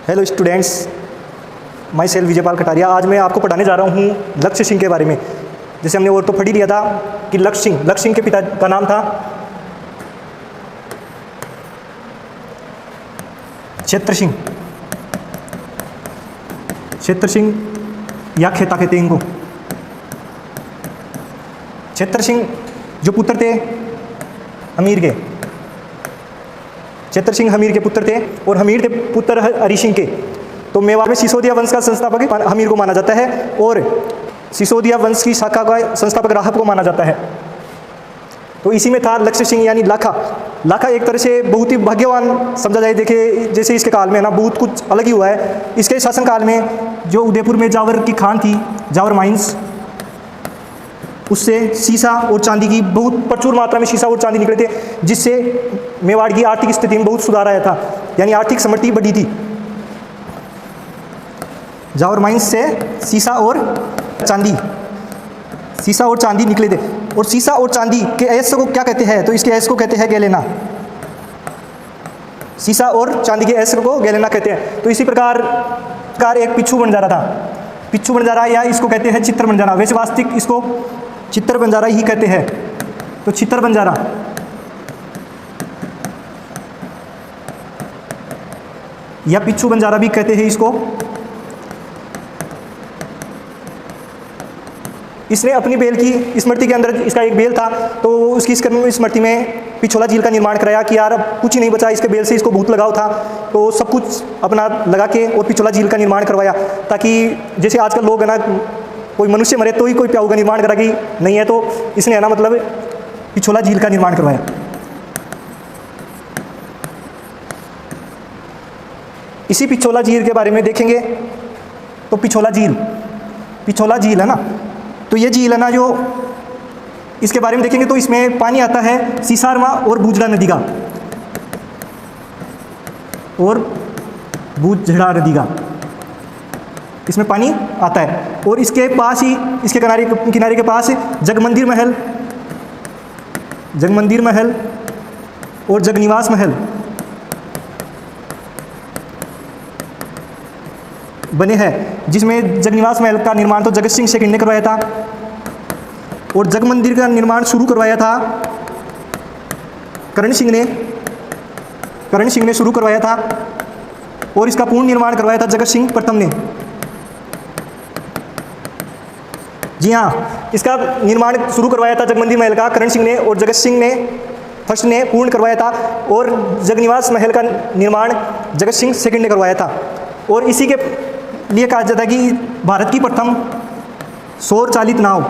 Hello students, my self Vijaypal Kataria. आज मैं आपको पढ़ाने जा रहा हूँ लक्ष्य सिंह के बारे में। जैसे हमने और तो पढ़ ही लिया था कि लक्ष्य सिंह के पिता का नाम था क्षेत्र सिंह या खेता कहते हैं इनको। क्षेत्र सिंह जो पुत्र थे हमीर के, क्षेत्र सिंह हमीर के पुत्र थे और हमीर थे पुत्र हरि सिंह के। तो मेवाड़ में सिसोदिया वंश का संस्थापक हमीर को माना जाता है और सिसोदिया वंश की शाखा का संस्थापक राहब को माना जाता है। तो इसी में था लक्ष्य सिंह यानी लाखा एक तरह से बहुत ही भाग्यवान समझा जाए। देखे जैसे इसके काल में ना बहुत कुछ अलग ही हुआ है। इसके शासनकाल में जो उदयपुर में जावर की खान थी, जावर माइंस, उससे सीसा और चांदी की बहुत प्रचुर मात्रा में सीसा और चांदी निकले थे, जिससे मेवाड़ की आर्थिक स्थिति में बहुत सुधार आया था, यानी आर्थिक समृद्धि बढ़ी थी। जावर माइंस से सीसा और चांदी निकले थे। और सीसा और चांदी के अयस्क को क्या कहते हैं? तो इसके अयस्क को कहते हैं गैलेना। सीसा और चांदी के अयस्क को गैलेना कहते हैं। तो इसी प्रकार एक पिच्छू बंजारा था, पिच्छू बंजारा या इसको कहते हैं चित्र बंजारा। वैसे वास्तविक इसको चित्र बंजारा ही कहते हैं। तो चित्र बंजारा या पिच्छू बंजारा भी कहते हैं इसको। इसने अपनी बेल की स्मृति के अंदर, इसका एक बेल था, तो उसकी स्मृति में पिछोला झील का निर्माण कराया कि यार अब कुछ ही नहीं बचा इसके बेल से, इसको बहुत लगाव था, तो सब कुछ अपना लगा के और पिछोला झील का निर्माण करवाया, ताकि जैसे आजकल लोग है ना, कोई मनुष्य मरे तो ही कोई प्याऊ का निर्माण कराएगी, नहीं है तो इसने है ना मतलब पिछोला झील का निर्माण करवाया। इसी पिछोला झील के बारे में देखेंगे। तो पिछोला झील है ना, तो ये झील है ना, जो इसके बारे में देखेंगे तो इसमें पानी आता है सीसारमा और बूझड़ा नदी का, इसमें पानी आता है। और इसके पास ही, इसके किनारे के पास जगमंदिर महल और जगनिवास महल बने हैं, जिसमें जगनिवास महल का निर्माण तो जगत सिंह सेकंड ने करवाया था और जगमंदिर का निर्माण शुरू करवाया था करण सिंह ने शुरू करवाया था और इसका पूर्ण निर्माण करवाया था जगत सिंह प्रथम ने। जी हाँ, इसका निर्माण शुरू करवाया था जगमंदिर महल का करण सिंह ने और जगत सिंह ने फर्स्ट ने पूर्ण करवाया था, और जगनिवास महल का निर्माण जगत सिंह सेकंड ने करवाया था। और इसी के लिए कहा जाता है कि भारत की प्रथम सौर चालित नाव,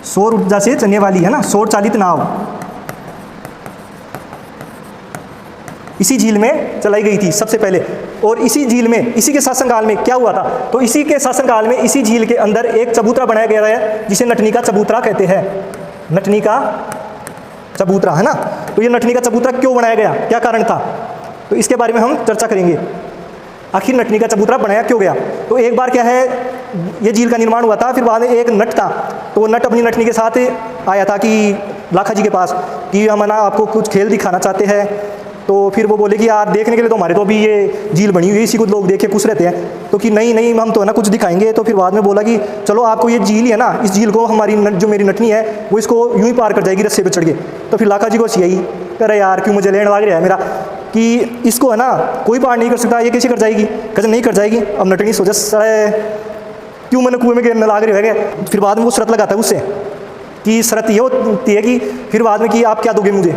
सौर ऊर्जा से चलने वाली है ना, सौर चालित नाव इसी झील में चलाई गई थी सबसे पहले। और इसी झील में, इसी के शासनकाल में क्या हुआ था? तो इसी के शासनकाल में इसी झील के अंदर एक चबूतरा बनाया गया है, जिसे नटनी का चबूतरा कहते हैं। नटनी का चबूतरा है ना। तो ये नटनी का चबूतरा क्यों बनाया गया, क्या कारण था, तो इसके बारे में हम चर्चा करेंगे। आखिर नटनी का चबूतरा बनाया क्यों गया? तो एक बार क्या है, ये झील का निर्माण हुआ था, फिर बाद में एक नट था, तो वो नट अपनी नटनी के साथ आया था कि लाखा जी के पास कि हम ना आपको कुछ खेल दिखाना चाहते हैं। तो फिर वो बोले कि यार देखने के लिए तो हमारे तो अभी ये झील बनी हुई है, इसी को लोग देख के खुश रहते हैं, तो कि नहीं हम तो है ना कुछ दिखाएंगे। तो फिर बाद में बोला कि चलो आपको ये झील है ना, इस झील को हमारी जो मेरी नटनी है वो इसको यूं ही पार कर जाएगी रस्से पे चढ़ के। तो फिर लाखा जी को यही अरे यार क्यों मुझे लेने लग रहा है मेरा कि इसको है ना कोई पार नहीं कर सकता, ये कैसे कर जाएगी? कहते नहीं कर जाएगी। अब नटनी सोचा सड़े क्यों मैंने कुएं में गिरने लाग रही है। फिर बाद में वो शर्त लगाता है उससे कि शर्त ये होती है कि फिर बाद में कि आप क्या दोगे मुझे,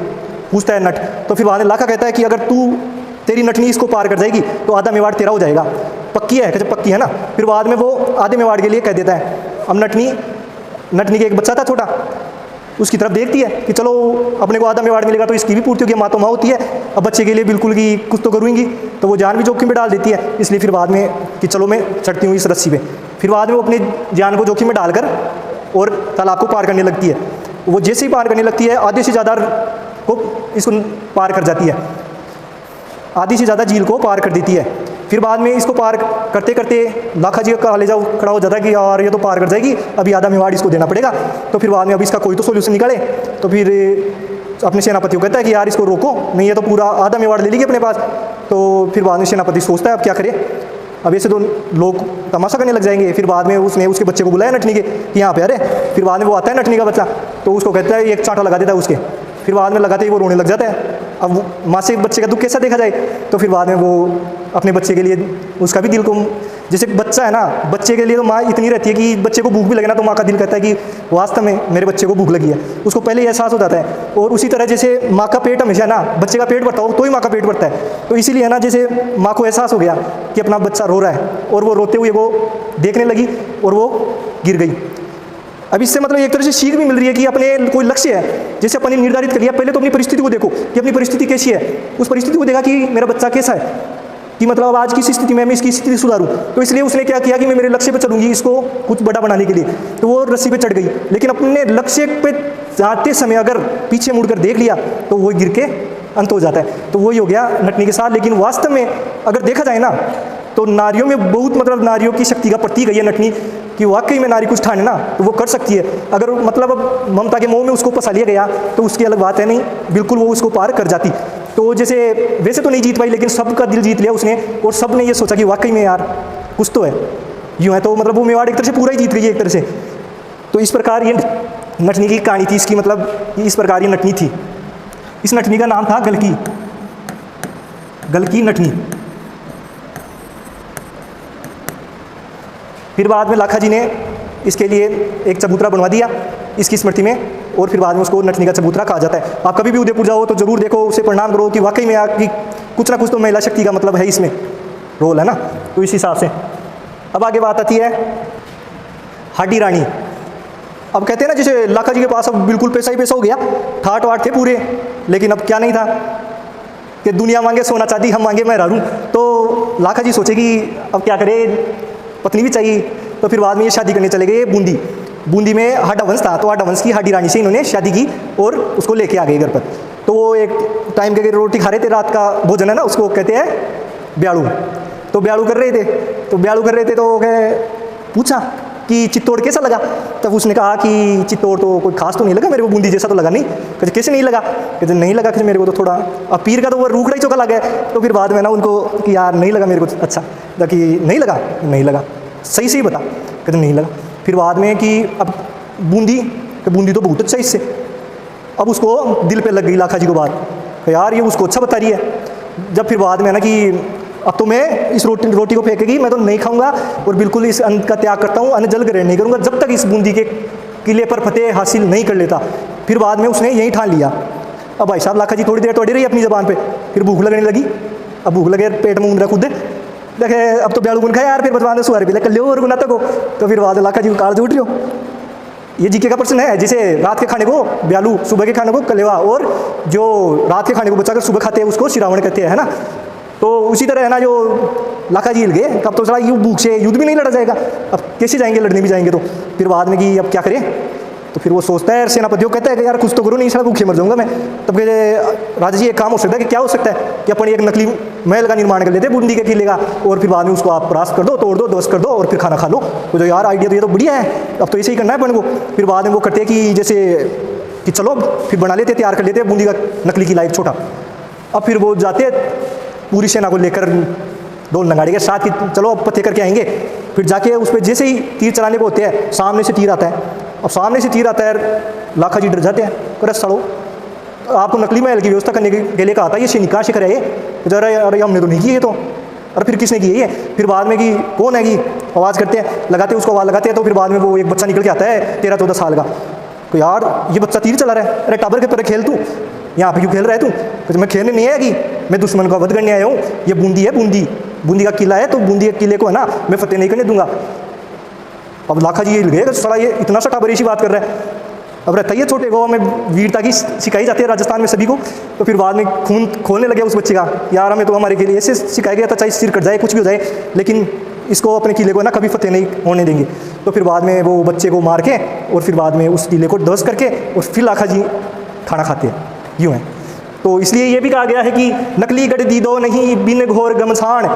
पूछता है नट। तो फिर बाद में लाखा कहता है कि अगर तेरी नटनी इसको पार कर जाएगी तो आधा मेवाड़ तेरा हो जाएगा। पक्की है? कहते पक्की है ना। फिर बाद में वो आधे मेवाड़ के लिए कह देता है। अब नटनी के एक बच्चा था छोटा, उसकी तरफ देखती है कि चलो अपने को आधा मेवाड़ मिलेगा तो इसकी भी पूर्ति होगी, माँ तो माँ होती है, अब बच्चे के लिए बिल्कुल की कुछ तो करूँगी, तो वो जान भी जोखिम में डाल देती है। इसलिए फिर बाद में कि चलो मैं चढ़ती हूँ इस रस्सी पे। फिर बाद में वो अपनी जान को जोखिम में डालकर और तालाब को पार करने लगती है। वो जैसे ही पार करने लगती है आधे से ज़्यादा को इसको पार कर जाती है, आधी से ज़्यादा झील को पार कर देती है। फिर बाद में इसको पार करते करते लाखा जी का कलेजा खड़ा हो जाता है कि यार ये तो पार कर जाएगी, अभी आधा मेवाड़ इसको देना पड़ेगा। तो फिर बाद में अब इसका कोई तो सोल्यूशन निकाले। तो फिर अपने सेनापति को कहता है कि यार इसको रोको, नहीं है तो पूरा आधा मेवाड़ ले लीजिए अपने पास। तो फिर बाद में सेनापति सोचता है अब क्या करे, अब ऐसे तो लोग तमाशा करने लग जाएंगे। फिर बाद में उसने उसके बच्चे को बुलाया नटनी के कि यहाँ पे अरे। फिर बाद में वो आता है नटनी का बच्चा, तो उसको कहता है एक चांटा लगा देता है उसके। फिर बाद में लगाते ही वो रोने लग जाता है। अब माँ से बच्चे का दुख कैसा देखा जाए, तो फिर बाद में वो अपने बच्चे के लिए उसका भी दिल को, जैसे बच्चा है ना, बच्चे के लिए तो माँ इतनी रहती है कि बच्चे को भूख भी लगे ना तो माँ का दिल कहता है कि वास्तव में मेरे बच्चे को भूख लगी है, उसको पहले ही एहसास हो जाता है। और उसी तरह जैसे माँ का पेट हमेशा ना, बच्चे का पेट भरता हो तो ही माँ का पेट भरता है, तो इसीलिए है ना जैसे माँ को एहसास हो गया कि अपना बच्चा रो रहा है और वो रोते हुए वो देखने लगी और वो गिर गई। अब इससे मतलब एक तरह से सीख भी मिल रही है कि अपने कोई लक्ष्य है, जैसे अपने निर्धारित कर लिया, पहले तो अपनी परिस्थिति को देखो कि अपनी परिस्थिति कैसी है, उस परिस्थिति को देखा कि मेरा बच्चा कैसा है, कि मतलब आज किस स्थिति में मैं इसकी स्थिति सुधारूं। तो इसलिए उसने क्या किया कि मैं मेरे लक्ष्य पे चलूंगी इसको कुछ बड़ा बनाने के लिए, तो वो रस्सी पे चढ़ गई। लेकिन अपने लक्ष्य पे जाते समय अगर पीछे मुड़कर देख लिया तो वो गिर के अंत हो जाता है। तो वही हो गया नटनी के साथ। लेकिन वास्तव में अगर देखा जाए ना तो नारियों में बहुत मतलब नारियों की शक्ति का प्रतीक है ये नटनी, कि वाकई में नारी कुछ ठाने ना तो वो कर सकती है। अगर मतलब ममता के मोह में उसको फंसा लिया गया तो उसकी अलग बात है, नहीं बिल्कुल वो उसको पार कर जाती। तो जैसे वैसे तो नहीं जीत पाई लेकिन सबका दिल जीत लिया उसने, और सब ने ये सोचा कि वाकई में यार कुछ तो है, यूँ है। तो मतलब वो मेवाड़ एक तरह से पूरा ही जीत गई एक तरह से। तो इस प्रकार ये नटनी की कहानी थी इसकी, मतलब इस प्रकार ये नटनी थी। इस नटनी का नाम था गलकी, गलकी नटनी। फिर बाद में लाखा जी ने इसके लिए एक चबूतरा बनवा दिया इसकी स्मृति में, और फिर बाद में उसको नटनी का चबूतरा कहा जाता है। आप कभी भी उदयपुर जाओ तो जरूर देखो, उसे प्रणाम करो कि वाकई में आपकी कुछ ना कुछ तो महिला शक्ति का मतलब है इसमें रोल है ना। तो इस हिसाब से अब आगे बात आती है हाडी रानी। अब कहते हैं ना जैसे लाखा जी के पास अब बिल्कुल पैसा ही पैसा हो गया, ठाट वाट थे पूरे, लेकिन अब क्या नहीं था कि दुनिया मांगे सोना चांदी, हम मांगे मेहरारू। तो लाखा जी सोचे कि अब क्या करे, पत्नी भी चाहिए। तो फिर बाद में ये शादी करने चले गए बूंदी। बूंदी में हाडा वंश था, तो हाडा वंश की हाडी रानी से इन्होंने शादी की और उसको लेके आ गए घर पर। तो वो एक टाइम के रोटी खा रहे थे, रात का भोजन है ना, उसको कहते हैं ब्याड़ू। तो ब्याड़ू कर रहे थे, तो पूछा कि चित्तौड़ कैसा लगा। तब उसने कहा कि चित्तौड़ तो कोई खास तो नहीं लगा मेरे को, बूंदी जैसा तो लगा नहीं। कहते कैसे नहीं लगा, कहते नहीं लगा कि मेरे को तो थोड़ा, अब पीर का तो वो रूखड़ा ही चोखा लगा है। तो फिर बाद में ना उनको कि यार नहीं लगा मेरे को अच्छा, कि नहीं लगा सही से ही बता, कहते नहीं लगा। फिर बाद में कि अब बूंदी तो बहुत अच्छा इससे। अब उसको दिल पे लग गई लाखा जी को बात, यार ये उसको अच्छा बता रही है। जब फिर बाद में ना कि अब तो मैं इस रोटी को फेंकेगी, मैं तो नहीं खाऊंगा और बिल्कुल इस अन्न का त्याग करता हूँ, अन्न जल ग्रहण नहीं करूँगा जब तक इस बूंदी के किले पर फतेह हासिल नहीं कर लेता। फिर बाद में उसने यही ठान लिया। अब भाई साहब लाखा जी थोड़ी देर तोड़ी रही अपनी ज़बान पे, फिर भूख लगने लगी। अब भूख लगे पेट में ऊँध खुद देखे, अब तो ब्याड़ू गुन खाया यार, फिर बचवान सुहारी भी कर लो और गुना तक। तो फिर बाद लाखा जी को काल उठ रही हो। ये जीके का प्रश्न है, जिसे रात के खाने को ब्यालू, सुबह के खाने को कलेवा, और जो रात के खाने को बचाकर सुबह खाते हैं उसको शिरावण कहते हैं, है ना। तो उसी तरह है ना, जो लाखा जी हिल गए, कब तो चला ये भूख से युद्ध भी नहीं लड़ा जाएगा, अब कैसे जाएंगे, लड़ने भी जाएंगे। तो फिर बाद में कि अब क्या करें, तो फिर वो सोचता है सेनापतियों, कहता है कि यार कुछ तो करो, नहीं सारा भूखे मर जाऊंगा मैं। तब कहते राजा जी एक काम हो सकता है, कि क्या हो सकता है कि अपन एक नकली महल का निर्माण कर लेते हैं बूंदी के किले का, और फिर बाद में उसको आप परास्त कर दो, तोड़ दो, ध्वस्त कर दो और फिर खाना खा लो। तो जो यार आइडिया तो ये तो बढ़िया है, अब तो ऐसे ही करना है अपन को। फिर बाद में वो करते हैं कि जैसे कि चलो फिर बना लेते, तैयार कर लेते हैं बूंदी का नकली किला एक छोटा। अब फिर वो जाते पूरी सेना को लेकर ढोल नगाड़े के साथ कि चलो अब फतेह करके आएंगे। फिर जाके उस पर जैसे ही तीर चलाने को होते हैं, सामने से तीर आता है। अब सामने से तीर आता है, लाखा जी डर जाते हैं, अरे सड़ो आपको नकली महल की व्यवस्था करने के लिए कहा था, ये सैनिक कहाँ से करे ये, जरा अरे हमने तो नहीं की है। तो अरे फिर किसने की है ये। फिर बाद में कि कौन है कि आवाज़ करते हैं, लगाते हैं उसको, आवाज़ लगाते हैं। तो फिर बाद में वो एक बच्चा निकल के आता है 13-14 साल का। तो यार ये बच्चा तीर चला रहा है, अरे टाबर के पर खेल तू, यहाँ पे क्यों खेल रहा है तू। तो मैं खेलने नहीं आया कि मैं दुश्मन का वध करने आया हूँ, ये बूंदी है, बूंदी का किला है, तो बूंदी के किले को है ना मैं फतेह नहीं करने दूंगा। अब लाखा जी हिल गए, सड़ा ये इतना सा टाबरेशी बात कर रहा है। अब रहता है छोटे गाँव में वीरता की सिखाई जाती है राजस्थान में सभी को। तो फिर बाद में खून खोलने लगे उस बच्चे का, यार हमें तो हमारे के लिए ऐसे सिखाया गया था, चाहे सिर कट जाए कुछ भी हो जाए, लेकिन इसको अपने किले को ना कभी फतेह नहीं होने देंगे। तो फिर बाद में वो बच्चे को मार के और फिर बाद में उस किले को ध्वस्त करके और फिर लाखा जी खाना खाते हैं, यूँ है। तो इसलिए ये भी कहा गया है कि नकली गढ़ दी दो नहीं बिन घोर गमछाण,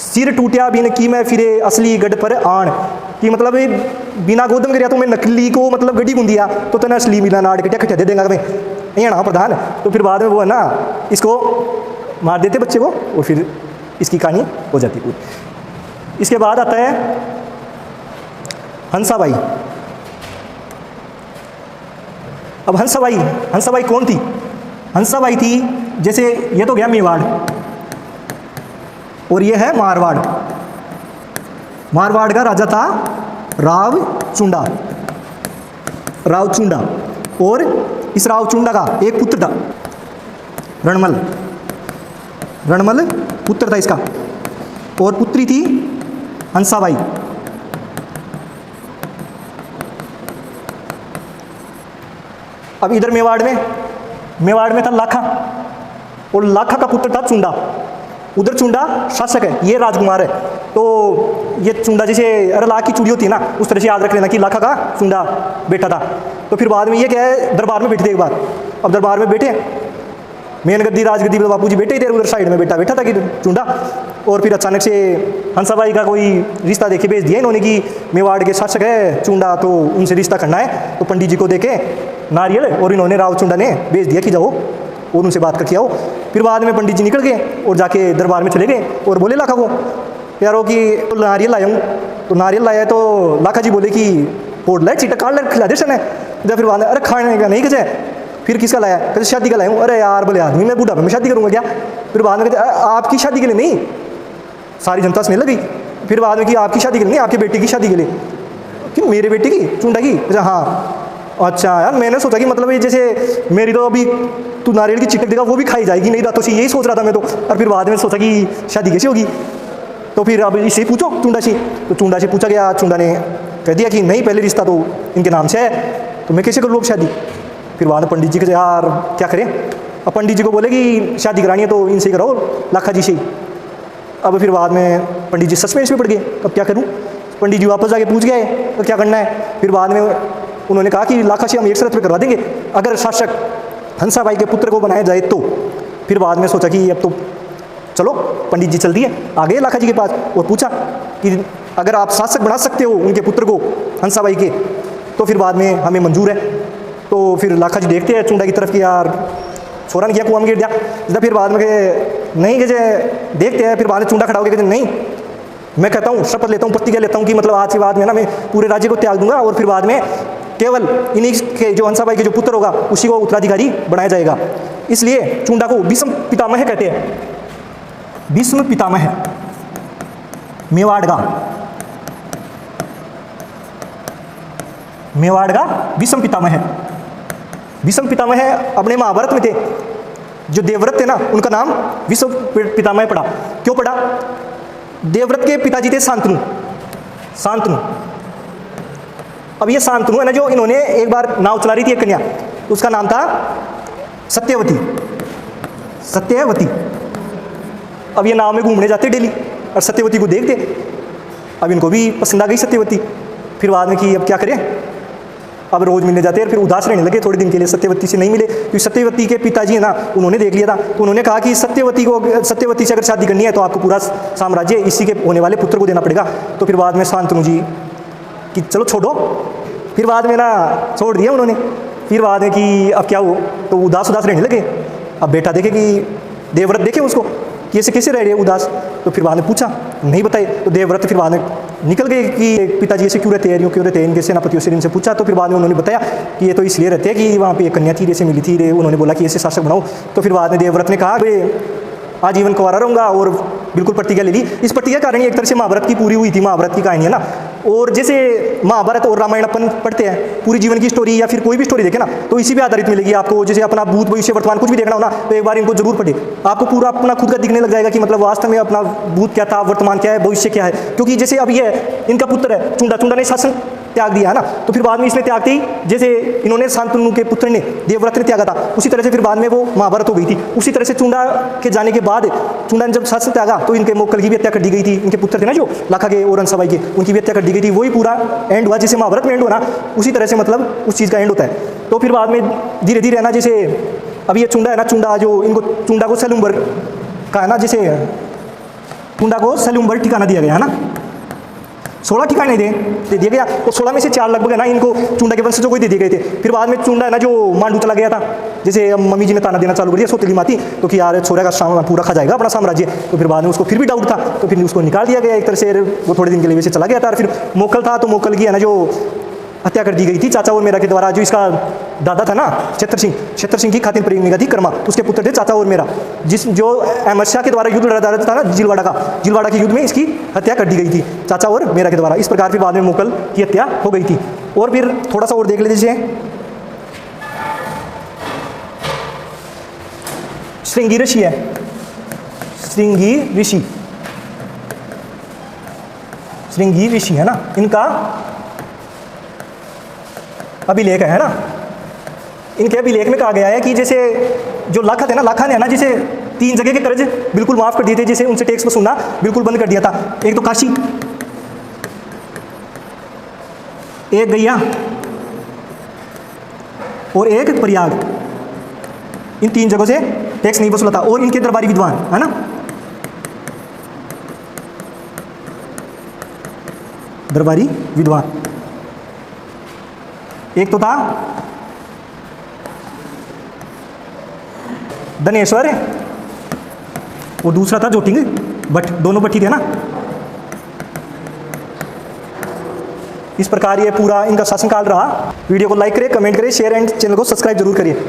सिर टूटिया बिन की मैं फिरे असली गढ़ पर आण। कि मतलब बिना गोदम गिरिया तो मैं नकली को मतलब गड्डी बुन दिया तो तेना असली बिना नाड़ कटिया कटिया दे देंगा मैं, ये ना प्रधान। तो फिर बाद में वो है ना इसको मार देते बच्चे को और फिर इसकी कहानी हो जाती पूरी। इसके बाद आता है हंसाबाई। अब हंसाबाई कौन थी? हंसाबाई थी, जैसे ये तो गया मेवाड़ और ये है मारवाड़। मारवाड़ का राजा था रावचुंडा। और इस रावचुंडा का एक पुत्र था रणमल पुत्र था इसका, और पुत्री थी हंसाबाई। अब इधर मेवाड़ में था लाखा, और लाखा का पुत्र था चुंडा। उधर चुंडा शासक है, ये राजकुमार है। तो ये चुंडा जैसे अरे लाख की चूड़ी होती है ना, उस तरह से याद रख लेना कि लाखा का चुंडा बेटा था। तो फिर बाद में ये क्या है, दरबार में बैठे थे एक बार। अब दरबार में बैठे, मेन गद्दी राजगद्दी पे बापू जी बैठे ही थे, उधर साइड में बेटा बैठा था कि चुंडा। और फिर अचानक से हंसाबाई का कोई रिश्ता देखे भेज दिया इन्होंने कि मेवाड़ के शासक है चुंडा, तो उनसे रिश्ता करना है। तो पंडित जी को देखे नारियल, और इन्होंने रावचुंडा ने भेज दिया कि जाओ और उनसे बात करके आओ। फिर बाद में पंडित जी निकल गए और जाके दरबार में चले गए और बोले लाखा को यारो कि तो नारियल लाया हूँ। तो नारियल लाया है, तो लाखा जी बोले कि पोड़ लाए चीटा काट ले खिला दे सन है। जब फिर बाद में अरे खाने का नहीं कहे, फिर किसका लाया? कहते शादी का लाया हूँ। अरे यार बोले आदमी, मैं बूढ़ा मैं शादी करूँगा क्या? फिर बाद में कहते आपकी शादी के लिए नहीं, सारी जनता सुनने लगी। फिर बाद में कि आपकी शादी के लिए नहीं, आपकी बेटी की शादी के लिए। कि मेरे बेटी की चुंडा की? अच्छा हाँ, अच्छा यार मैंने सोचा कि मतलब ये जैसे मेरी तो अभी तू नारियल की चिटक देगा वो भी खाई जाएगी, नहीं रातों से यही सोच रहा था मैं तो। और फिर बाद में सोचा कि शादी कैसे होगी। तो फिर अब इससे पूछो चुंडा से। तो चुंडा से पूछा गया, चुंडा ने कह दिया कि नहीं पहले रिश्ता तो इनके नाम से है, तो मैं कैसे करूँ शादी। फिर बाद में पंडित जी के यार क्या करें। अब पंडित जी को बोले कि शादी करानी है तो इनसे ही कराओ, लाखा जी से। अब फिर बाद में पंडित जी सस्पेंस में पड़ गए, अब क्या करूँ। पंडित जी वापस जाके पूछ गए तो क्या करना है। फिर बाद में उन्होंने कहा कि लाखा से हम एक शर्त पे करवा देंगे, अगर शासक हंसाबाई के पुत्र को बनाया जाए तो। फिर बाद में सोचा कि अब तो चलो पंडित जी चल दिए, आ गए लाखा जी के पास और पूछा कि अगर आप शासक बना सकते हो उनके पुत्र को हंसाबाई के, तो फिर बाद में हमें मंजूर है। तो फिर लाखा जी देखते हैं चुंडा की तरफ कि यार छोरा ने किया कुआं में गिर दिया। फिर बाद में कहे नहीं कहे देखते हैं। फिर बाद में चुंडा खड़ा हो गया, कहते नहीं मैं कहता हूँ, शपथ लेता हूँ, प्रतिज्ञा लेता हूँ कि मतलब आज के बाद में ना मैं पूरे राज्य को त्याग दूंगा और फिर बाद में केवल इन्हीं के जो हंसाबाई के जो पुत्र होगा उसी को उत्तराधिकारी बनाया जाएगा। इसलिए चुंडा को भीष्म पितामह कहते हैं। भीष्म पितामह मेवाड़ का भीष्म पितामह है। भीष्म पितामह अपने महाभारत में थे, जो देवव्रत थे ना उनका नाम भीष्म पितामह पड़ा। क्यों पड़ा? देवव्रत के पिताजी थे शांतनु। अब ये शांतनु है ना, जो इन्होंने एक बार नाव चला रही थी एक कन्या, उसका नाम था सत्यवती। अब ये नाव में घूमने जाते डेली और सत्यवती को देखते। अब इनको भी पसंद आ गई सत्यवती। फिर बाद में कि अब क्या करें, अब रोज मिलने जाते हैं। फिर उदास रहने लगे थोड़े दिन के लिए, सत्यवती से नहीं मिले क्योंकि सत्यवती के पिताजी है ना उन्होंने देख लिया था। तो उन्होंने कहा कि सत्यवती से अगर शादी करनी है तो आपको पूरा साम्राज्य इसी के होने वाले पुत्र को देना पड़ेगा। तो फिर बाद में शांतनु जी कि चलो छोड़ो, फिर बाद में ना छोड़ दिया उन्होंने। फिर बाद में कि अब क्या हो, तो उदास रहने लगे। अब बेटा देखे कि देवव्रत देखे उसको कि ऐसे कैसे रह रहे उदास। तो फिर बाद में पूछा, नहीं बताए। तो देवव्रत फिर बाद में निकल गए कि पिताजी ऐसे क्यों रहते हैं, क्यों रहते हैं, इनके सेनापतियों से इनसे पूछा। तो फिर बाद में उन्होंने बताया कि ये तो इसलिए रहते हैं कि वहाँ पे एक कन्या थी, जैसे मिली थी, उन्होंने बोला कि ऐसे शासक बनाओ। तो फिर बाद में देवव्रत ने कहा भाई आजीवन कुंवारा रहूँगा और बिल्कुल प्रतिज्ञा ले ली। इस प्रतिज्ञा कारण एक तरह से महाभारत की पूरी हुई थी, महाभारत की कहानी है ना। और जैसे महाभारत और रामायण अपन पढ़ते हैं, पूरी जीवन की स्टोरी या फिर कोई भी स्टोरी देखे ना तो इसी पे आधारित मिलेगी आपको। जैसे अपना भूत भविष्य वर्तमान कुछ भी देखना हो ना तो एक बार इनको जरूर पढ़े, आपको पूरा अपना खुद का दिखने लग जाएगा कि मतलब वास्तव में अपना भूत क्या था, वर्तमान क्या है, भविष्य क्या है। क्योंकि जैसे अब ये इनका पुत्र है चुंडा ने शासन त्याग दिया है ना, तो फिर बाद में इसने त्यागते ही जैसे इन्होंने शांतनु के पुत्र ने देवव्रत ने त्यागा था, उसी तरह से फिर बाद में वो महाभारत हो गई थी। उसी तरह से चुंडा के जाने के बाद चुंडा ने जब शासन त्यागा तो इनके मोक्कल की भी हत्या कर दी गई थी। इनके पुत्र थे ना जो लाखा के और हंसाबाई के, उनकी भी हत्या कर दी गई थी। वही पूरा एंड हुआ, जैसे महाभारत में एंड हुआ ना उसी तरह से मतलब उस चीज़ का एंड होता है। तो फिर बाद में धीरे धीरे है ना, जैसे अब ये चुंडा है ना, चुंडा जो इनको चुंडा को सलुम्बर का है ना, जैसे चुंडा को सलुम्बर ठिकाना दिया गया है ना। 16 ठिकाने दे दिया गया, और 16 में से 4 लगभग है ना इनको चुंडा के वंशजों को ही दे दिए गए थे। फिर बाद में चुंडा है ना जो मांडू चला गया था, जैसे मम्मी जी ने ताना देना चालू कर दिया सौतेली माती, तो कि यार छोरा का पूरा खा जाएगा अपना साम्राज्य। तो फिर बाद में उसको फिर भी डाउट था, तो फिर उसको निकाल दिया गया एक तरह से, वो थोड़े दिन के लिए वैसे चला गया था। और फिर मोकल था, तो मोकल की है ना जो हत्या कर दी गई थी चाचा और मेरा के द्वारा। जो इसका दादा था ना क्षेत्र सिंह की खातिन प्रेमिका थी कर्मा, उसके पुत्र थे चाचा और मेरा, जो अहमद शाह के द्वारा युद्ध लड़ा था ना जिलवाड़ा के युद्ध में इसकी हत्या कर दी गई थी चाचा और मेरा के द्वारा। इस प्रकार फिर बाद में मोकल की हत्या हो गई थी। और फिर थोड़ा सा और देख लीजिए, श्रृंगी ऋषि है, श्रृंगी ऋषि है ना, इनका अभिलेख है ना। इनके अभिलेख में कहा गया है कि जैसे जो लाखा थे ना, लाखा ने ना जैसे 3 जगह के कर्ज बिल्कुल माफ कर दिए थे, जैसे उनसे टैक्स वसूलना बिल्कुल बंद कर दिया था। एक तो काशी, एक गया और एक प्रयाग, इन 3 जगहों से टैक्स नहीं वसूला था। और इनके दरबारी विद्वान है ना, दरबारी विद्वान, एक तो था धनेश्वर और दूसरा था जोटिंग बट, दोनों भट्टी थे ना। इस प्रकार ये पूरा इनका शासनकाल रहा। वीडियो को लाइक करें, कमेंट करें, शेयर एंड चैनल को सब्सक्राइब जरूर करिए।